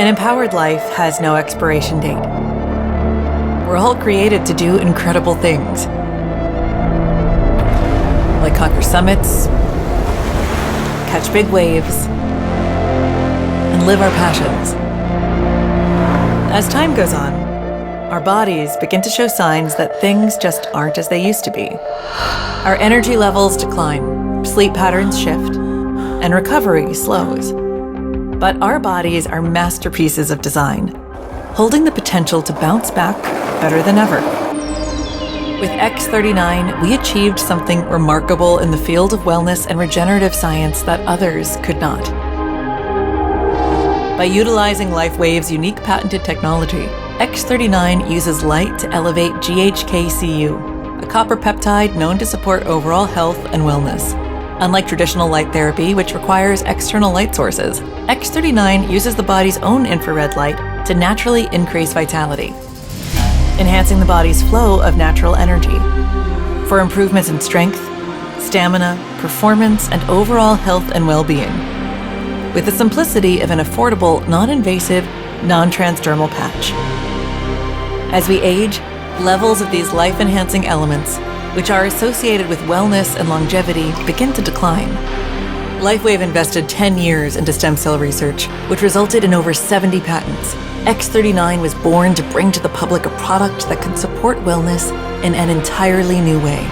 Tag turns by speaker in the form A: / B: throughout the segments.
A: An empowered life has no expiration date. We're all created to do incredible things, like conquer summits, catch big waves, and live our passions. As time goes on, our bodies begin to show signs that things just aren't as they used to be. Our energy levels decline, sleep patterns shift, and recovery slows. But our bodies are masterpieces of design, holding the potential to bounce back better than ever. With X39, we achieved something remarkable in the field of wellness and regenerative science that others could not. By utilizing Lifewave's unique patented technology, X39 uses light to elevate GHK-Cu, a copper peptide known to support overall health and wellness. Unlike traditional light therapy, which requires external light sources, X39 uses the body's own infrared light to naturally increase vitality, enhancing the body's flow of natural energy for improvements in strength, stamina, performance, and overall health and well-being, with the simplicity of an affordable, non-invasive, non-transdermal patch. As we age, levels of these life-enhancing elements, which are associated with wellness and longevity, begin to decline. Lifewave invested 10 years into stem cell research, which resulted in over 70 patents. X39 was born to bring to the public a product that can support wellness in an entirely new way,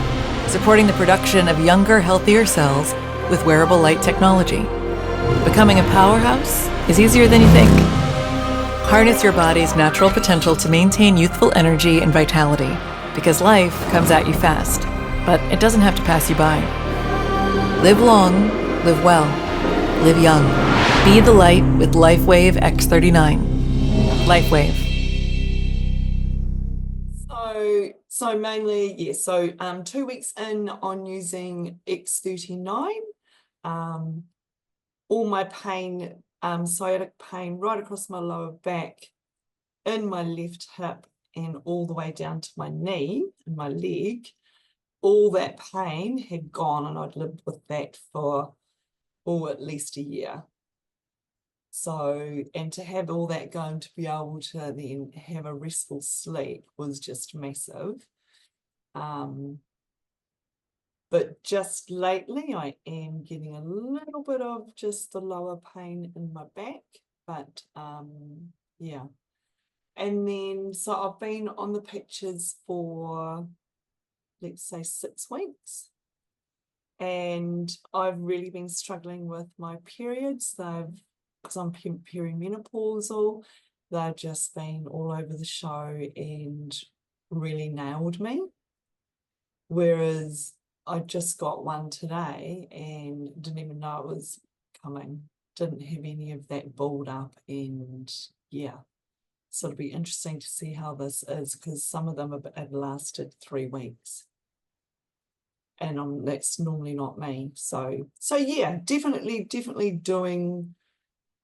A: supporting the production of younger, healthier cells with wearable light technology. Becoming a powerhouse is easier than you think. Harness your body's natural potential to maintain youthful energy and vitality, because life comes at you fast, but it doesn't have to pass you by. Live long, live well, live young. Be the light with Lifewave X39. Lifewave.
B: So mainly, yes. So 2 weeks in on using X39, all my pain, sciatic pain right across my lower back, in my left hip, and all the way down to my knee and my leg, all that pain had gone, and I'd lived with that for at least a year. So, and to have all that going, to be able to then have a restful sleep was just massive. But just lately I am getting a little bit of just the lower pain in my back, but yeah. And then, so I've been on the patches for, let's say, 6 weeks. And I've really been struggling with my periods. Because I'm perimenopausal, they've just been all over the show and really nailed me. Whereas I just got one today and didn't even know it was coming. Didn't have any of that build up, and yeah. So it'll be interesting to see how this is, because some of them have lasted 3 weeks, and that's normally not me. So yeah, definitely doing.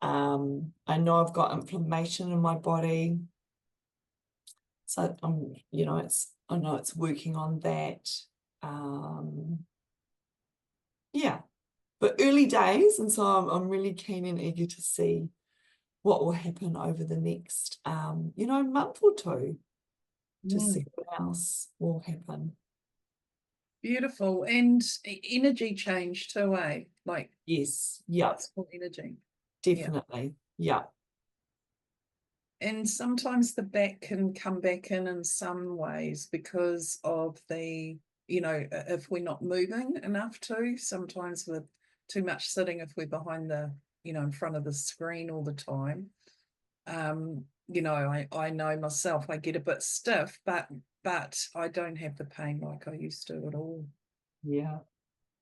B: I know I've got inflammation in my body, so I know it's working on that. Yeah, but early days, and so I'm really keen and eager to see what will happen over the next, month or two, to see what else will happen.
C: Beautiful. And energy change too, eh? Like,
B: yes, yeah,
C: for energy.
B: Definitely, yeah.
C: And sometimes the back can come back in some ways because of the, if we're not moving enough to, sometimes with too much sitting, if we're behind the, in front of the screen all the time. I know myself, I get a bit stiff, but I don't have the pain like I used to at all.
B: Yeah,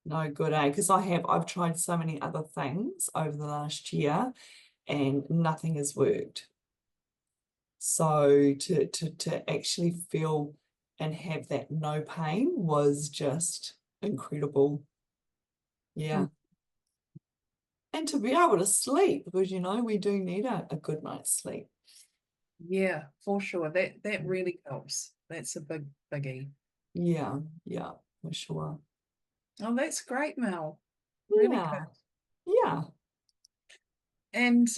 B: no good, because I've tried so many other things over the last year and nothing has worked. So to actually feel and have that no pain was just incredible. Yeah. And to be able to sleep, because we do need a good night's sleep.
C: Yeah, for sure. That really helps. That's a biggie.
B: Yeah, for sure.
C: Oh, that's great, Mel. Really good.
B: Yeah.
C: And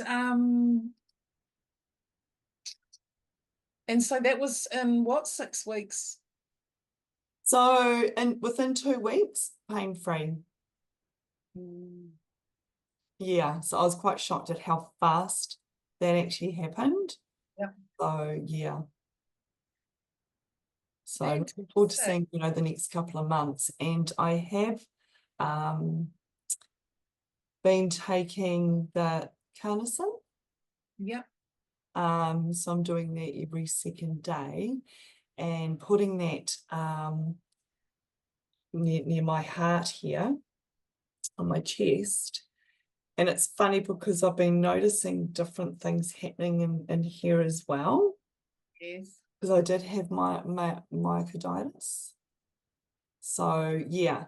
C: And so that was in what, 6 weeks?
B: So, and within 2 weeks, pain-free. Yeah, so I was quite shocked at how fast that actually happened.
C: Yep.
B: So, yeah. So looking forward to
C: Fantastic.
B: seeing, you know, the next couple of months. And I have been taking the carnosine.
C: Yep.
B: So I'm doing that every second day and putting that near my heart here on my chest. And it's funny because I've been noticing different things happening in here as well.
C: Yes.
B: Because I did have my myocarditis. So yeah,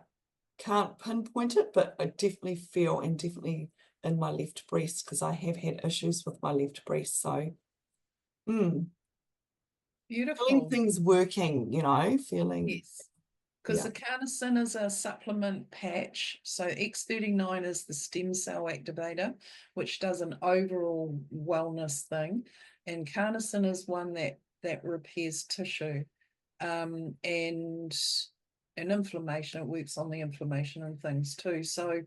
B: can't pinpoint it, but I definitely feel, and definitely in my left breast, because I have had issues with my left breast. So feeling
C: Beautiful.
B: things working, you know, feeling.
C: Yes. Because
B: Yeah.
C: the carnosine is a supplement patch. So X39 is the stem cell activator, which does an overall wellness thing. And carnosine is one that repairs tissue. And inflammation, it works on the inflammation and things too. So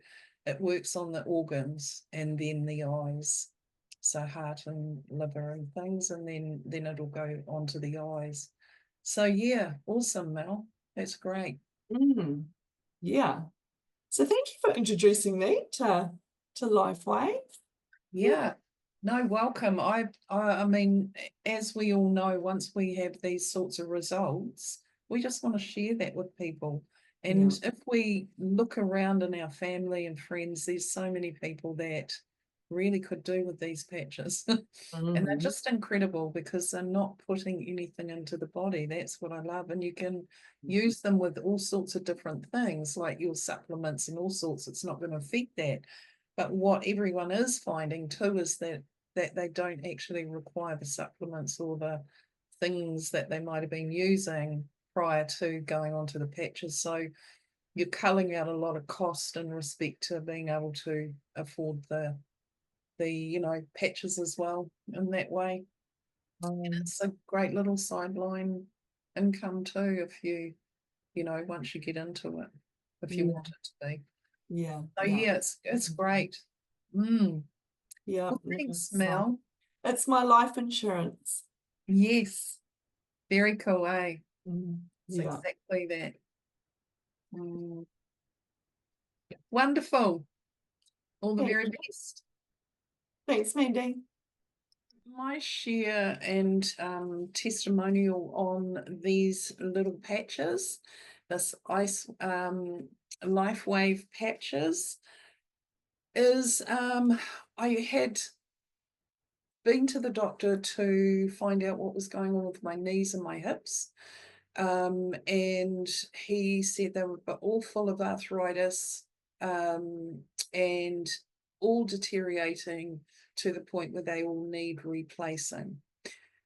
C: it works on the organs and then the eyes. So heart and liver and things, and then it'll go onto the eyes. So yeah, awesome, Mel. That's great.
B: Yeah. So thank you for introducing me to Lifewave.
C: Yeah. No, welcome. I mean, as we all know, once we have these sorts of results, we just want to share that with people. And if we look around in our family and friends, there's so many people that really could do with these patches. And they're just incredible because they're not putting anything into the body. That's what I love. And you can use them with all sorts of different things, like your supplements and all sorts. It's not going to affect that. But what everyone is finding too is that they don't actually require the supplements or the things that they might have been using prior to going onto the patches. So you're culling out a lot of cost in respect to being able to afford the patches as well in that way. And it's a great little sideline income too if you once you get into it, if you want it to be.
B: Yeah.
C: So yeah, it's great.
B: Yeah.
C: Well, thanks,
B: So
C: Mel.
B: it's my life insurance.
C: Yes, very cool, eh? It's
B: Yeah.
C: exactly that. Wonderful. All the very best.
B: Thanks, Mandy.
C: My share and testimonial on these little patches, this ice Lifewave patches, is I had been to the doctor to find out what was going on with my knees and my hips. And he said they were all full of arthritis and all deteriorating to the point where they all need replacing.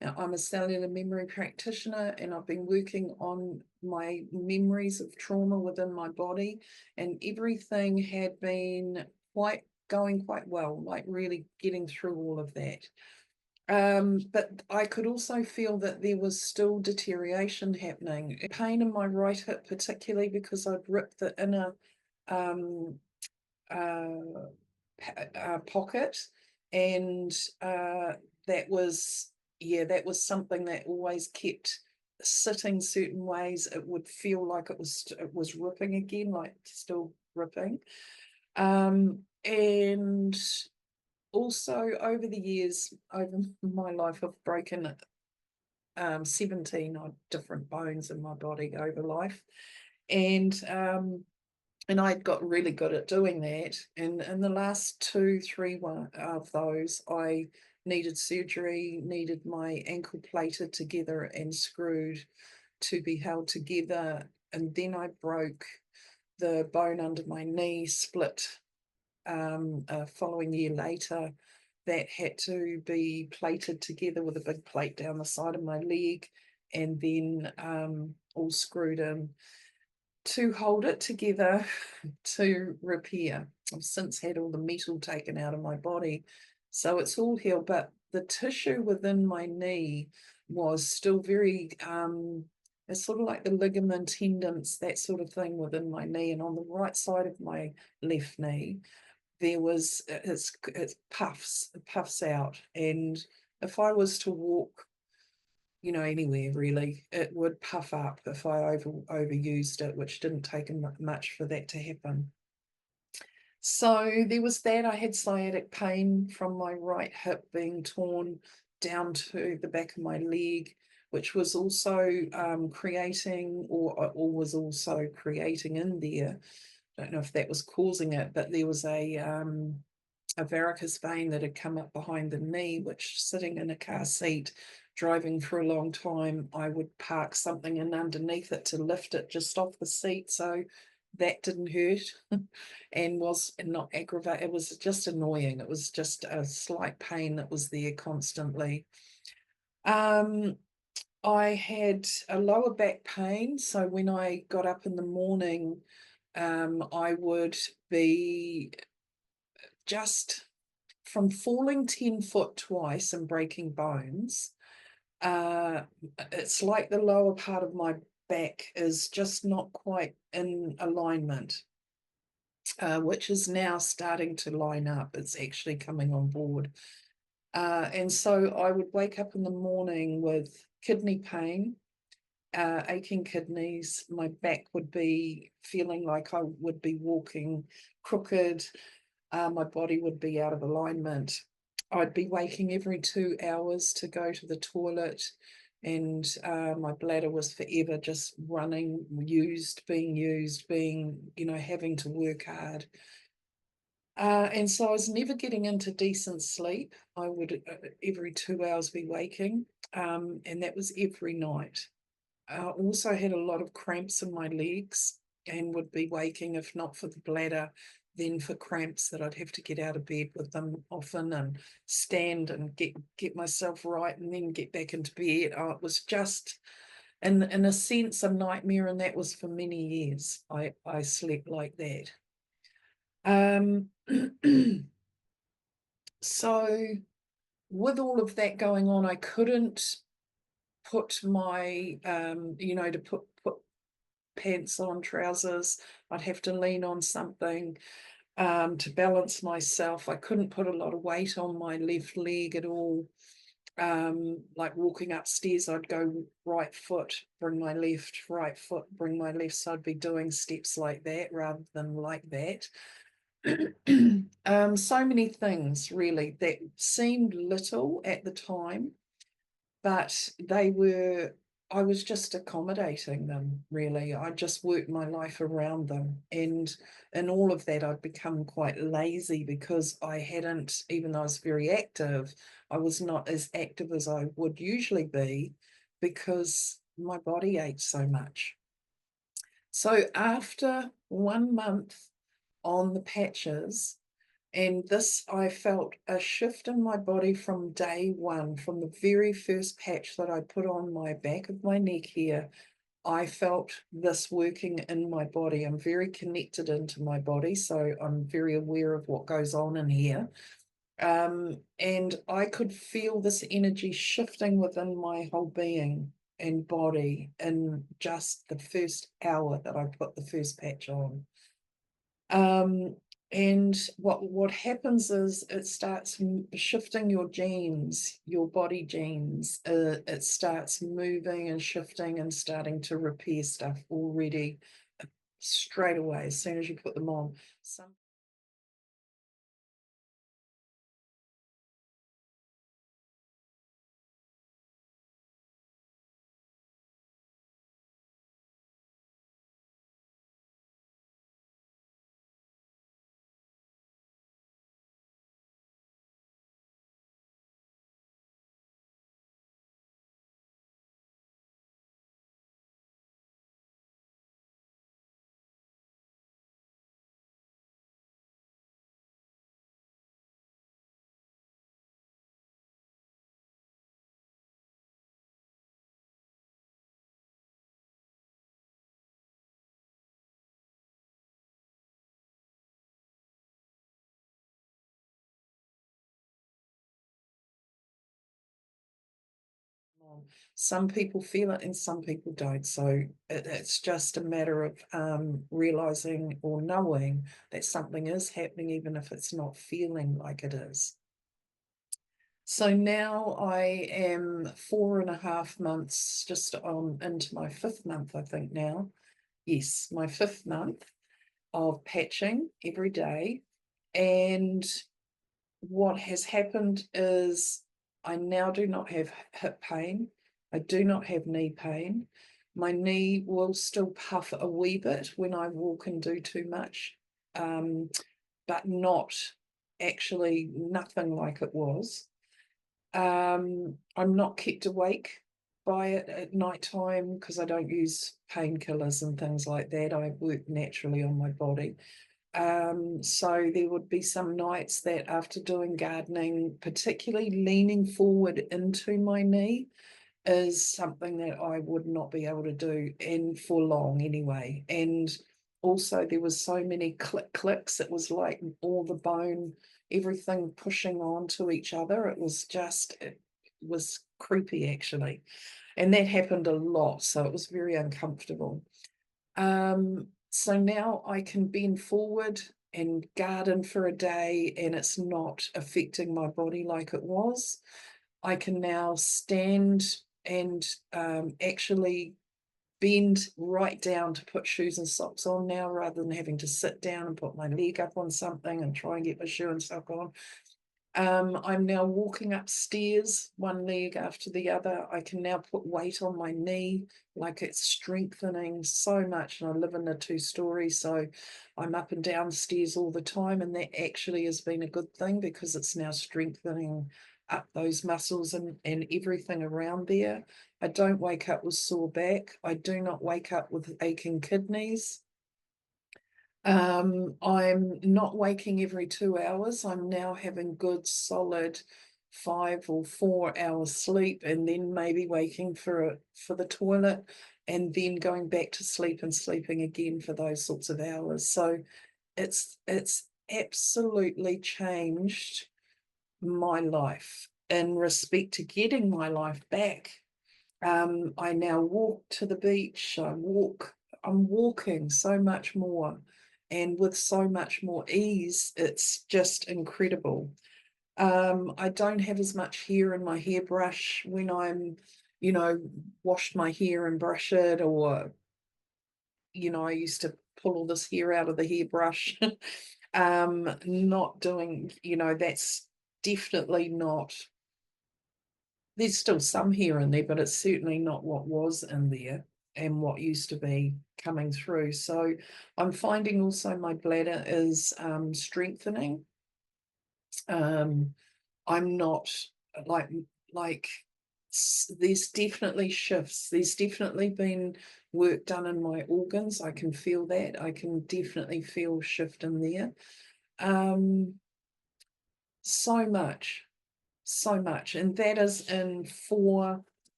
C: Now, I'm a cellular memory practitioner and I've been working on my memories of trauma within my body, and everything had been going quite well, like really getting through all of that. But I could also feel that there was still deterioration happening. Pain in my right hip, particularly because I'd ripped the inner pocket, and that was something that always kept sitting certain ways. It would feel like it was ripping again, like still ripping. And also over the years, over my life, I've broken 17 different bones in my body over life. And I got really good at doing that. And in the last 2-3 of those, I needed surgery, needed my ankle plated together and screwed to be held together. And then I broke the bone under my knee, split a following year later. That had to be plated together with a big plate down the side of my leg, and then all screwed in to hold it together to repair. I've since had all the metal taken out of my body, so it's all healed, but the tissue within my knee was still very, it's sort of like the ligament, tendons, that sort of thing within my knee. And on the right side of my left knee, there was, it puffs out. And if I was to walk, you know, anywhere really, it would puff up if I overused it, which didn't take much for that to happen. So there was that. I had sciatic pain from my right hip being torn down to the back of my leg, which was also creating, or was also creating in there. I don't know if that was causing it, but there was a varicose vein that had come up behind the knee, which, sitting in a car seat driving for a long time, I would park something in underneath it to lift it just off the seat, so that didn't hurt and was not aggravate. It was just annoying. It was just a slight pain that was there constantly. I had a lower back pain, so when I got up in the morning, I would be just from falling 10 foot twice and breaking bones. It's like the lower part of my back is just not quite in alignment, which is now starting to line up. It's actually coming on board. And so I would wake up in the morning with kidney pain, aching kidneys. My back would be feeling like I would be walking crooked. My body would be out of alignment. I'd be waking every 2 hours to go to the toilet, and my bladder was forever just running, being used, you know, having to work hard. And so I was never getting into decent sleep. I would every 2 hours be waking, and that was every night. I also had a lot of cramps in my legs and would be waking, if not for the bladder, then for cramps, that I'd have to get out of bed with them often and stand and get myself right and then get back into bed. Oh, it was just, in a sense, a nightmare, and that was for many years. I slept like that. So with all of that going on, I couldn't put my, you know, to put pants on, trousers. I'd have to lean on something to balance myself. I couldn't put a lot of weight on my left leg at all. Like walking upstairs, I'd go right foot, bring my left, right foot, bring my left. So I'd be doing steps like that rather than like that. So many things really that seemed little at the time, but I was just accommodating them, really. I just worked my life around them. And in all of that, I'd become quite lazy because I hadn't, even though I was very active, I was not as active as I would usually be because my body ached so much. So after 1 month on the patches, and this, I felt a shift in my body from day one, from the very first patch that I put on my back of my neck here. I felt this working in my body. I'm very connected into my body, so I'm very aware of what goes on in here. And I could feel this energy shifting within my whole being and body in just the first hour that I put the first patch on. And what happens is it starts shifting your genes, your body genes. It starts moving and shifting and starting to repair stuff already straight away as soon as you put them on. Some people feel it and some people don't. So it's just a matter of realizing or knowing that something is happening, even if it's not feeling like it is. So now I am 4.5 months, just on into my 5th month, I think now. Yes, my 5th month of patching every day. And what has happened is I now do not have hip pain. I do not have knee pain. My knee will still puff a wee bit when I walk and do too much, but not actually nothing like it was. I'm not kept awake by it at night time because I don't use painkillers and things like that. I work naturally on my body. So there would be some nights that after doing gardening, particularly leaning forward into my knee is something that I would not be able to do, and for long anyway. And also there was so many clicks, it was like all the bone, everything pushing onto each other. It was creepy actually. And that happened a lot, so it was very uncomfortable. So now I can bend forward and garden for a day and it's not affecting my body like it was. I can now stand and actually bend right down to put shoes and socks on now, rather than having to sit down and put my leg up on something and try and get my shoe and sock on. I'm now walking upstairs, one leg after the other. I can now put weight on my knee, like it's strengthening so much. And I live in a 2-story, so I'm up and down stairs all the time. And that actually has been a good thing because it's now strengthening up those muscles and everything around there. I don't wake up with sore back. I do not wake up with aching kidneys. I'm not waking every 2 hours. I'm now having good solid 5 or 4 hours sleep, and then maybe waking for the toilet and then going back to sleep and sleeping again for those sorts of hours. So it's absolutely changed my life in respect to getting my life back. I now walk to the beach. I'm walking so much more and with so much more ease. It's just incredible. I don't have as much hair in my hairbrush when I'm, washed my hair and brush it, or, I used to pull all this hair out of the hairbrush. Not doing, that's definitely not. There's still some hair in there, but it's certainly not what was in there and what used to be coming through. So I'm finding also my bladder is strengthening. I'm not like there's definitely shifts. There's definitely been work done in my organs. I can feel that. I can definitely feel shift in there. So much. And that is in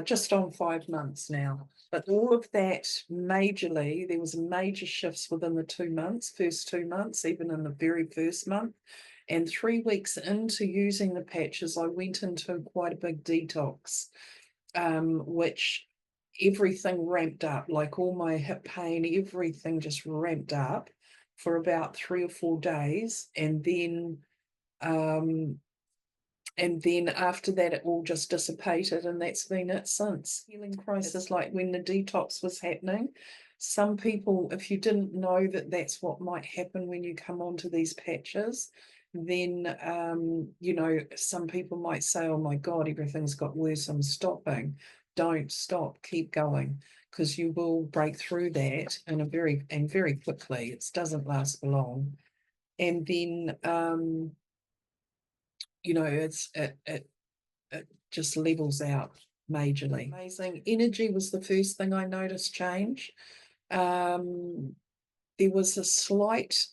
C: just on 5 months now. But all of that majorly, there was major shifts within the 2 months, first 2 months, even in the very first month. And 3 weeks into using the patches, I went into quite a big detox, which everything ramped up, like all my hip pain, everything just ramped up for about 3 or 4 days. And then after that, it all just dissipated, and that's been it since. Healing crisis, like when the detox was happening, some people, if you didn't know that that's what might happen when you come onto these patches, then, some people might say, oh my God, everything's got worse, I'm stopping. Don't stop, keep going, because you will break through that very quickly. It doesn't last for long. And then, it just levels out majorly. Amazing. Energy was the first thing I noticed change. There was a slight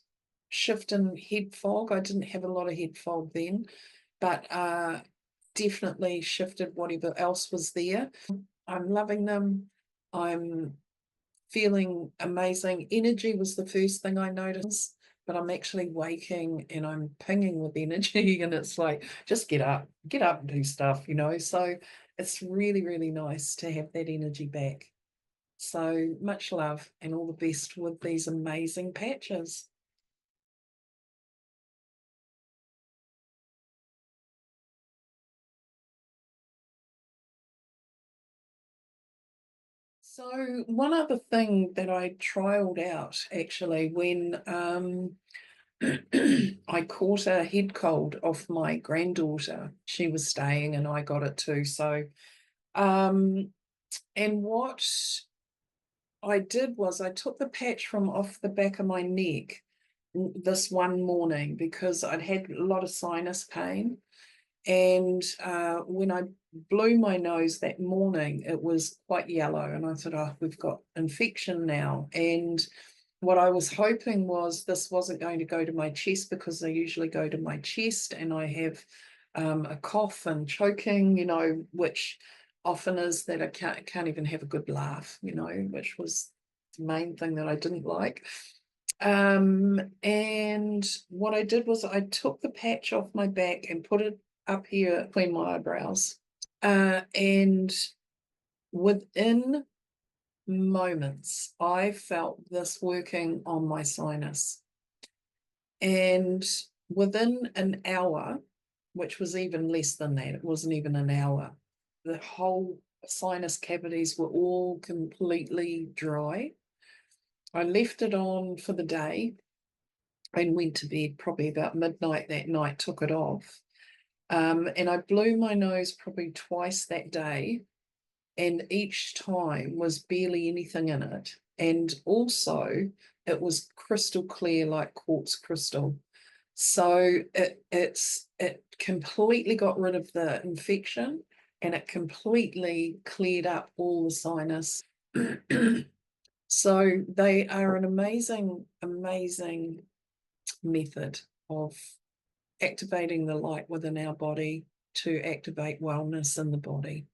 C: shift in head fog. I didn't have a lot of head fog then, but definitely shifted whatever else was there. I'm loving them. I'm feeling amazing. Energy was the first thing I noticed, but I'm actually waking and I'm pinging with energy, and it's like, just get up and do stuff, So it's really, really nice to have that energy back. So much love and all the best with these amazing patches. So one other thing that I trialed out actually when I caught a head cold off my granddaughter. She was staying and I got it too. So and what I did was I took the patch from off the back of my neck this one morning because I'd had a lot of sinus pain. And when I blew my nose that morning, it was quite yellow. And I thought, oh, we've got infection now. And what I was hoping was this wasn't going to go to my chest, because they usually go to my chest and I have a cough and choking, you know, which often is that I can't even have a good laugh, you know, which was the main thing that I didn't like. And what I did was I took the patch off my back and put it up here between my eyebrows, and within moments I felt this working on my sinus, and within an hour, which was even less than that, it wasn't even an hour, the whole sinus cavities were all completely dry. I left it on for the day and went to bed probably about midnight that night, took it off. And I blew my nose probably twice that day, and each time was barely anything in it. And also it was crystal clear like quartz crystal. So it completely got rid of the infection, and it completely cleared up all the sinus. So they are an amazing, amazing method of activating the light within our body to activate wellness in the body.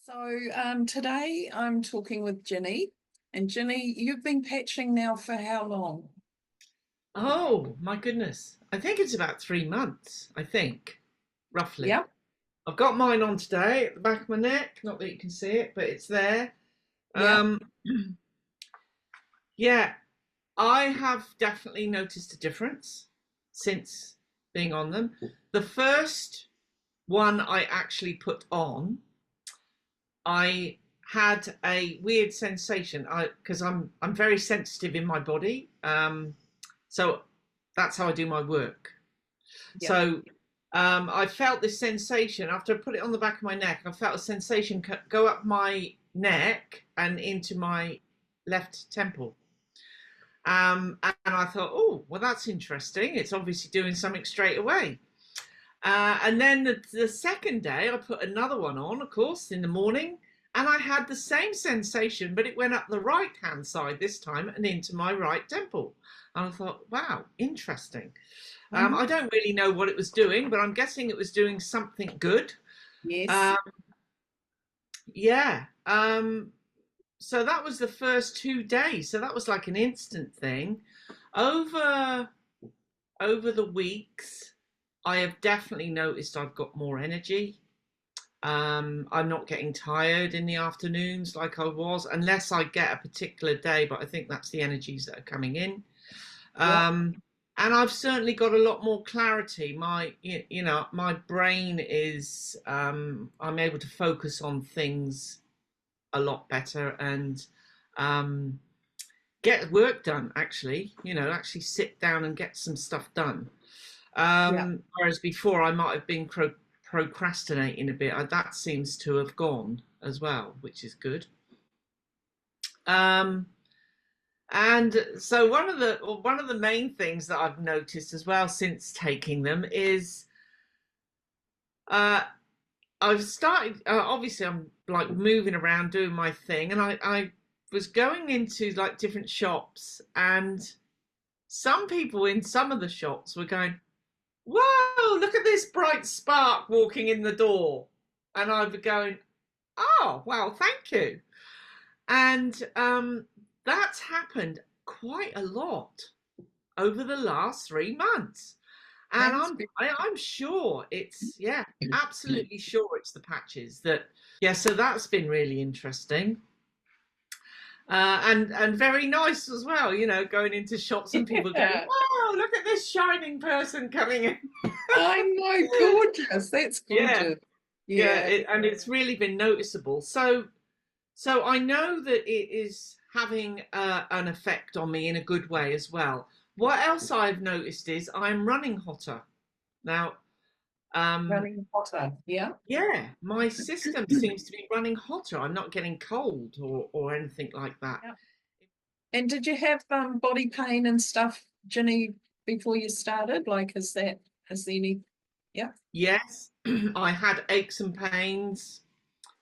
C: So today I'm talking with Ginny. And Ginny, you've been patching now for how long?
D: Oh my goodness. I think it's about 3 months, I think, roughly.
C: Yeah.
D: I've got mine on today at the back of my neck. Not that you can see it, but it's there.
C: Yeah.
D: Yeah, I have definitely noticed a difference since being on them. The first one I actually put on, I had a weird sensation. Because I'm very sensitive in my body. So that's how I do my work.
C: Yeah.
D: So I felt this sensation after I put it on the back of my neck. I felt a sensation go up my neck and into my left temple. And I thought, oh, well, that's interesting. It's obviously doing something straight away. And then the second day, I put another one on, of course, in the morning. And I had the same sensation, but it went up the right-hand side this time and into my right temple. And I thought, wow, interesting. I don't really know what it was doing, but I'm guessing it was doing something good.
C: Yes.
D: Yeah. So that was the first 2 days. So that was like an instant thing. Over the weeks, I have definitely noticed I've got more energy. I'm not getting tired in the afternoons like I was, unless I get a particular day, but I think that's the energies that are coming in. And I've certainly got a lot more clarity. My brain is, I'm able to focus on things a lot better and get work done, actually, actually sit down and get some stuff done. Whereas before I might have been procrastinating a bit. That seems to have gone as well, which is good. And so one of the main things that I've noticed as well since taking them is I've started, obviously I'm like moving around doing my thing, and I was going into like different shops, and some people in some of the shops were going, whoa, look at this bright spark walking in the door. and I'd be going, oh, well, thank you. And that's happened quite a lot over the last 3 months. And I'm sure it's, yeah, absolutely sure it's the patches that, yeah, so that's been really interesting. And very nice as well, you know, going into shops and people going, wow, look at this shining person coming in.
C: I know, gorgeous. That's gorgeous.
D: And it's really been noticeable. So I know that it is having an effect on me in a good way as well. What else I've noticed is I'm running hotter now.
C: Running hotter, yeah,
D: my system seems to be running hotter. I'm not getting cold or anything like that.
C: Yeah. And did you have body pain and stuff, Ginny, before you started? Like, is there any? Yeah.
D: Yes, I had aches and pains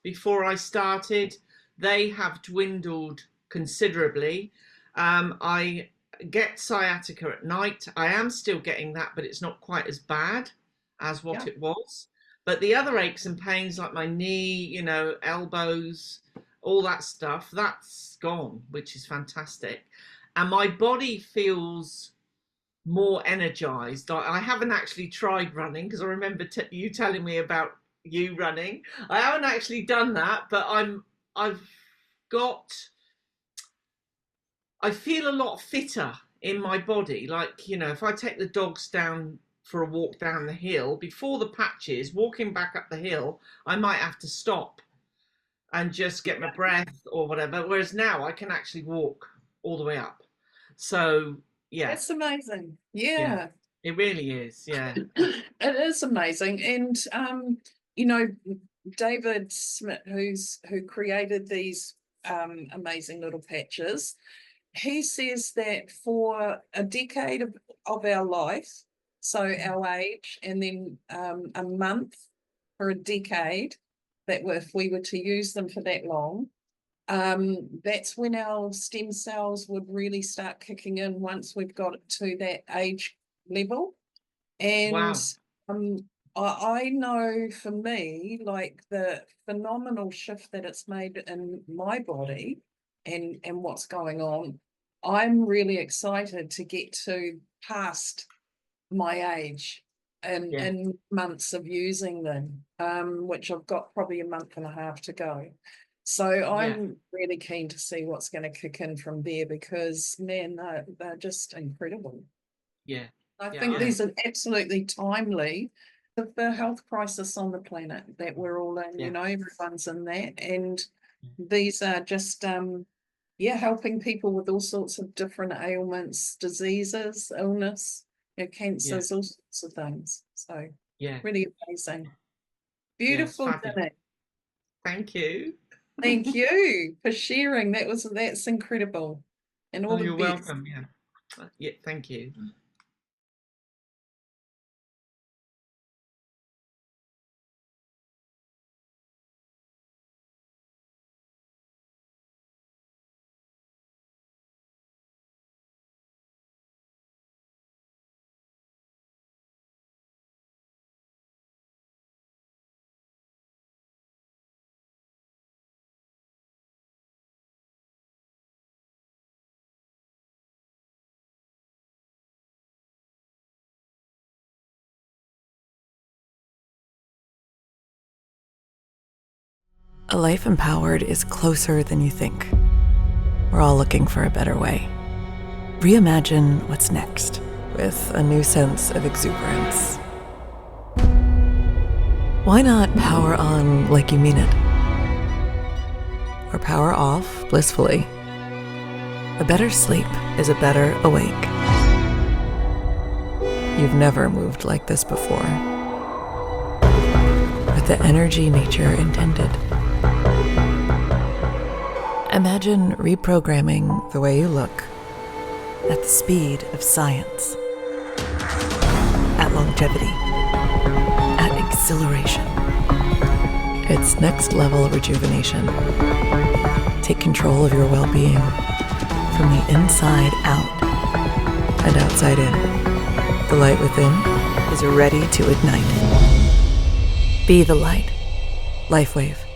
D: before I started. They have dwindled considerably. I get sciatica at night. I am still getting that, but it's not quite as bad as what it was. But the other aches and pains, like my knee, you know, elbows, all that stuff, that's gone, which is fantastic. And my body feels more energized. I haven't actually tried running, because I remember you telling me about you running. I haven't actually done that, but I feel a lot fitter in my body. Like, you know, if I take the dogs down for a walk down the hill, before the patches, walking back up the hill, I might have to stop and just get my breath or whatever. Whereas now I can actually walk all the way up. So, yeah.
C: That's amazing. Yeah.
D: It really is. Yeah.
C: It is amazing. And, you know, David Smith, who created these amazing little patches, he says that for a decade of our life, so our age, and then a month for a decade, that if we were to use them for that long, that's when our stem cells would really start kicking in once we've got to that age level. And I know for me, like the phenomenal shift that it's made in my body and what's going on, I'm really excited to get to past my age in months of using them, which I've got probably a month and a half to go. So I'm really keen to see what's going to kick in from there, because, man, they're just incredible.
D: Yeah.
C: I think these are absolutely timely of the health crisis on the planet that we're all in, you know, everyone's in that. And these are just, helping people with all sorts of different ailments, diseases, illness, you know, cancers, all sorts of things. So really amazing. Beautiful, Jenny.
D: Thank you.
C: Thank you for sharing. That's incredible. And all
D: you're welcome. Yeah, thank you.
A: A life empowered is closer than you think. We're all looking for a better way. Reimagine what's next with a new sense of exuberance. Why not power on like you mean it? Or power off blissfully? A better sleep is a better awake. You've never moved like this before. With the energy nature intended. Imagine reprogramming the way you look at the speed of science, at longevity, at exhilaration. It's next level rejuvenation. Take control of your well-being from the inside out and outside in. The light within is ready to ignite. Be the light. Lifewave.